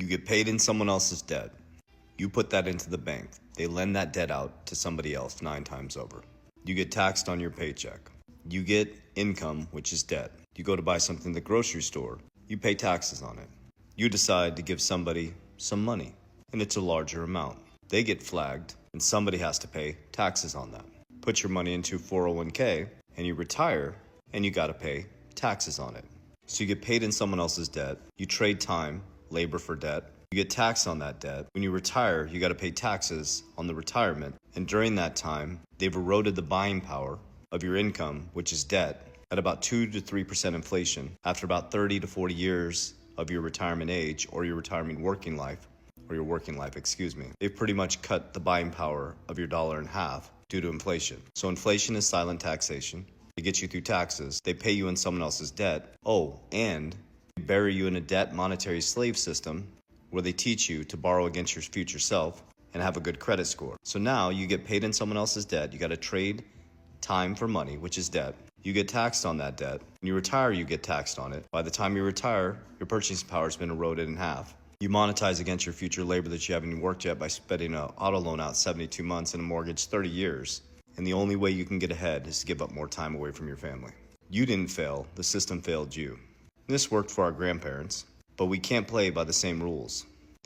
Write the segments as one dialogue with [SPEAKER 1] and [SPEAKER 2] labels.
[SPEAKER 1] You get paid in someone else's debt. You put that into the bank. They lend that debt out to somebody else 9 times over. You get taxed on your paycheck. You get income, which is debt. You go to buy something at the grocery store. You pay taxes on it. You decide to give somebody some money, and it's a larger amount. They get flagged, and somebody has to pay taxes on that. Put your money into 401k, and you retire, and you gotta pay taxes on it. So you get paid in someone else's debt. You trade time, labor for debt. You get taxed on that debt. When you retire, you gotta pay taxes on the retirement. And during that time, they've eroded the buying power of your income, which is debt, at about 2 to 3% inflation after about 30 to 40 years of your retirement age or your retirement working life, they've pretty much cut the buying power of your dollar in half due to inflation. So inflation is silent taxation. They get you through taxes. They pay you in someone else's debt. Oh, and they bury you in a debt monetary slave system where they teach you to borrow against your future self and have a good credit score. So now you get paid in someone else's debt. You got to trade time for money, which is debt. You get taxed on that debt. When you retire, you get taxed on it. By the time you retire, your purchasing power has been eroded in half. You monetize against your future labor that you haven't worked yet by spending an auto loan out 72 months and a mortgage 30 years. And the only way you can get ahead is to give up more time away from your family. You didn't fail, the system failed you. This worked for our grandparents, but we can't play by the same rules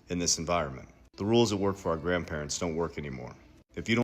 [SPEAKER 1] in this environment. The rules that work for our grandparents don't work anymore. If you don't